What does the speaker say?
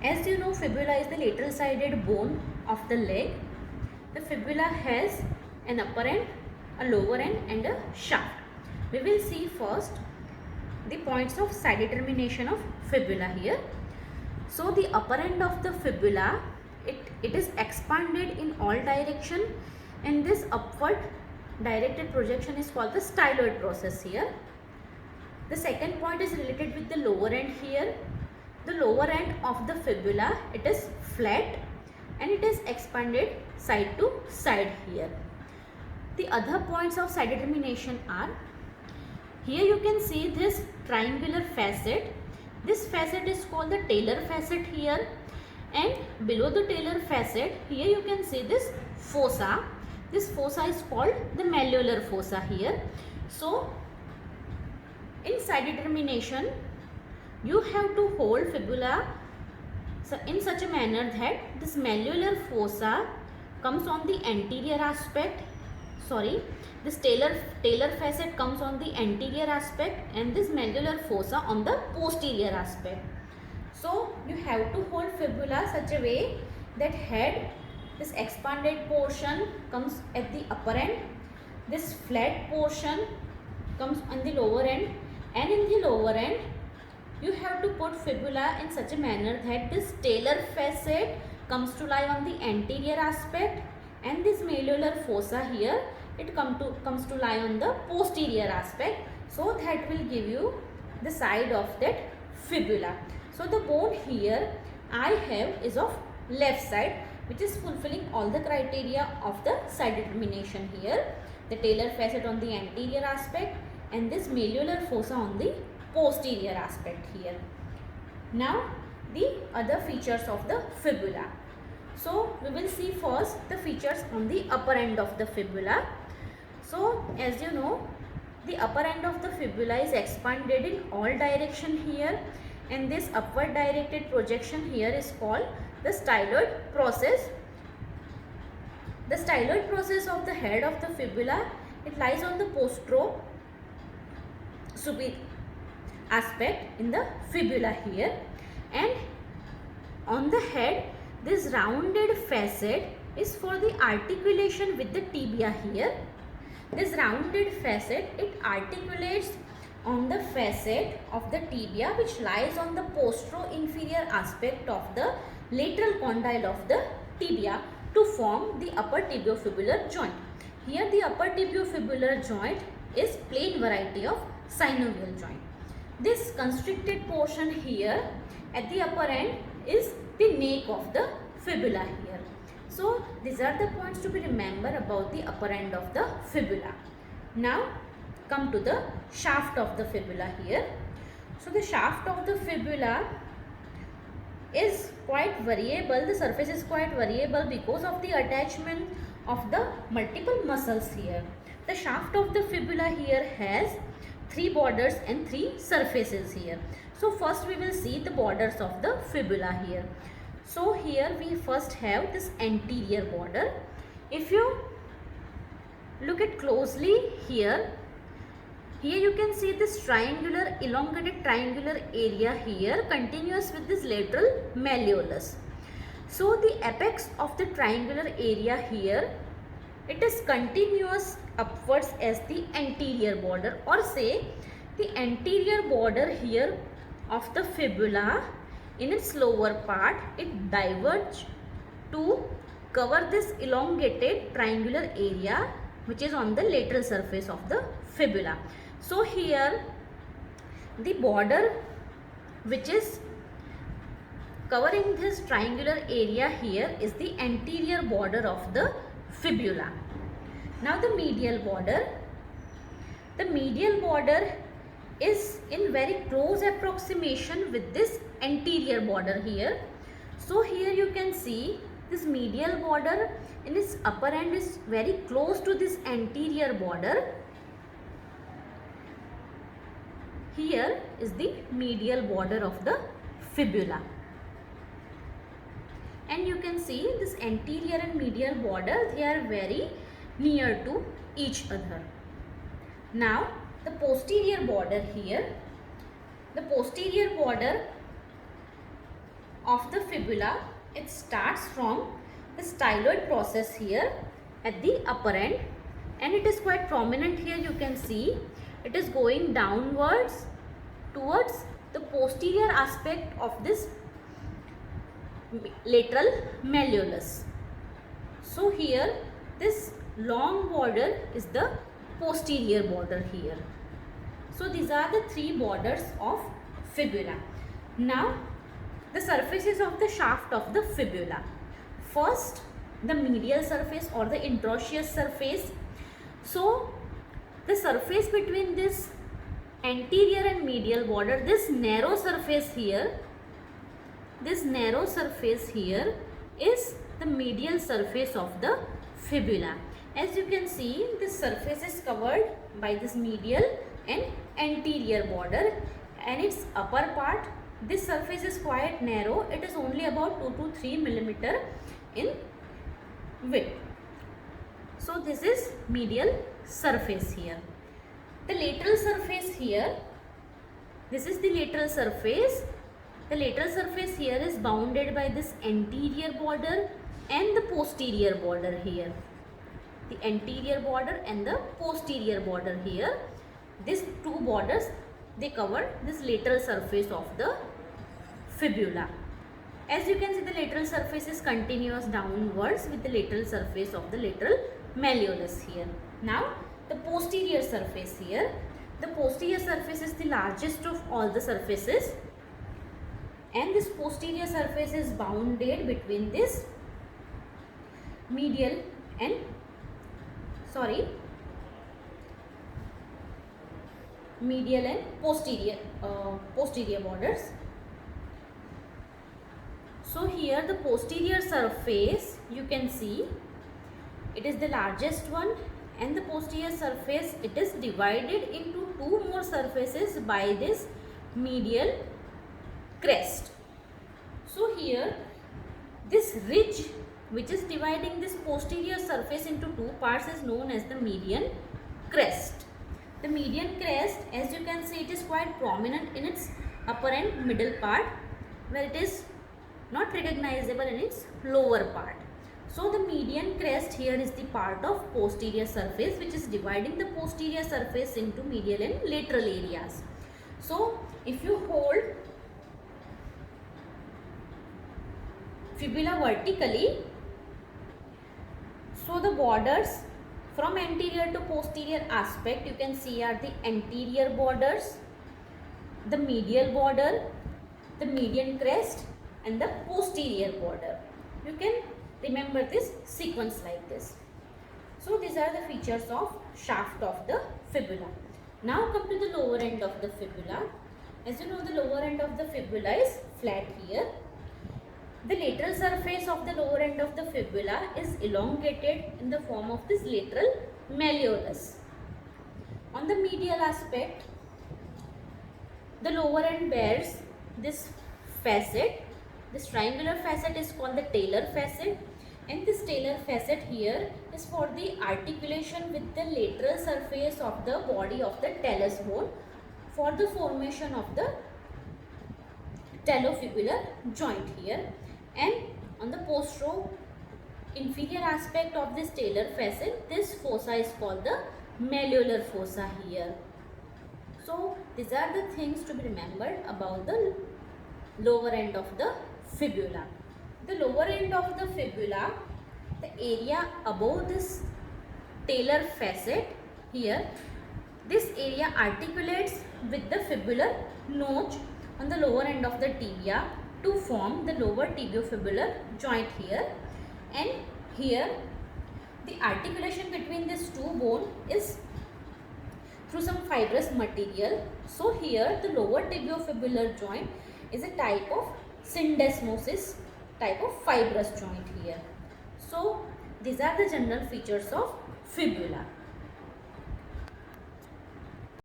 As you know, fibula is the lateral sided bone of the leg. The fibula has an upper end, a lower end and a shaft. We will see first the points of side determination of fibula here. So the upper end of the fibula, it is expanded in all direction, and this upward directed projection is called the styloid process here. The second point is related with the lower end here. The lower end of the fibula, it is flat and it is expanded side to side here. The other points of side determination are, here you can see this triangular facet. This facet is called the talar facet here, and below the talar facet, here you can see this fossa. This fossa is called the malleolar fossa here. So in side determination, you have to hold fibula in such a manner that this malleolar fossa comes on the anterior aspect. This talar facet comes on the anterior aspect and this malleolar fossa on the posterior aspect. So you have to hold fibula such a way that head, this expanded portion comes at the upper end, this flat portion comes on the lower end, and in the lower end you have to put fibula in such a manner that this talar facet comes to lie on the anterior aspect, and this malleolar fossa here, it comes to lie on the posterior aspect. So that will give you the side of that fibula. So the bone here I have is of left side, which is fulfilling all the criteria of the side determination here. The talar facet on the anterior aspect and this malleolar fossa on the posterior aspect here. Now the other features of the fibula. So we will see first the features on the upper end of the fibula. So as you know, the upper end of the fibula is expanded in all direction here, and this upward directed projection here is called the styloid process. The styloid process of the head of the fibula, it lies on the postero superior aspect in the fibula here, and on the head this rounded facet is for the articulation with the tibia here. This rounded facet, it articulates on the facet of the tibia which lies on the postero-inferior aspect of the lateral condyle of the tibia to form the upper tibiofibular joint. Here the upper tibiofibular joint is plain variety of synovial joint. This constricted portion here at the upper end is the nape of the fibula here. So these are the points to be remembered about the upper end of the fibula. Now come to the shaft of the fibula here. So the shaft of the fibula is quite variable. The surface is quite variable because of the attachment of the multiple muscles here. The shaft of the fibula here has 3 borders and 3 surfaces here. So first we will see the borders of the fibula here. So here we first have this anterior border. If you look at closely here you can see this triangular, elongated triangular area here continuous with this lateral malleolus. So the apex of the triangular area here, it is continuous upwards as the anterior border, or say the anterior border here of the fibula in its lower part, it diverges to cover this elongated triangular area which is on the lateral surface of the fibula. So here the border which is covering this triangular area here is the anterior border of the fibula. Now the medial border. The medial border is in very close approximation with this anterior border here. So here you can see this medial border in its upper end is very close to this anterior border. Here is the medial border of the fibula, and you can see this anterior and medial border, they are very near to each other. Now the posterior border here, the posterior border of the fibula, it starts from the styloid process here at the upper end, and it is quite prominent here. You can see it is going downwards towards the posterior aspect of this lateral malleolus. So here this long border is the posterior border here. So these are the three borders of fibula. Now the surfaces of the shaft of the fibula. First, the medial surface or the interosseous surface. So the surface between this anterior and medial border, this narrow surface here is the medial surface of the fibula. As you can see, this surface is covered by this medial and anterior border, and its upper part, this surface is quite narrow. It is only about 2 to 3 millimeter in width. So this is medial surface here. The lateral surface here, this is the lateral surface. The lateral surface here is bounded by this anterior border and the posterior border here. The anterior border and the posterior border here. These two borders, they cover this lateral surface of the fibula. As you can see, the lateral surface is continuous downwards with the lateral surface of the lateral malleolus here. Now the posterior surface here. The posterior surface is the largest of all the surfaces, and this posterior surface is bounded between this medial and posterior borders. So here the posterior surface, you can see it is the largest one, and the posterior surface, it is divided into two more surfaces by this medial crest. So here this ridge which is dividing this posterior surface into two parts is known as the median crest. The median crest, as you can see, it is quite prominent in its upper and middle part, where it is not recognizable in its lower part. So the median crest here is the part of posterior surface which is dividing the posterior surface into medial and lateral areas. So if you hold fibula vertically, so the borders from anterior to posterior aspect, you can see, are the anterior borders, the medial border, the median crest, and the posterior border. You can remember this sequence like this. So these are the features of shaft of the fibula. Now come to the lower end of the fibula. As you know, the lower end of the fibula is flat here. The lateral surface of the lower end of the fibula is elongated in the form of this lateral malleolus. On the medial aspect, the lower end bears this facet. This triangular facet is called the talar facet, and this talar facet here is for the articulation with the lateral surface of the body of the talus bone for the formation of the talofibular joint here. And on the postero inferior aspect of this talar facet, this fossa is called the malleolar fossa here. So these are the things to be remembered about the lower end of the fibula. The lower end of the fibula, the area above this talar facet here, this area articulates with the fibular notch on the lower end of the tibia to form the lower tibiofibular joint here. And here the articulation between these two bones is through some fibrous material. So here the lower tibiofibular joint is a type of syndesmosis type of fibrous joint here. So these are the general features of fibula.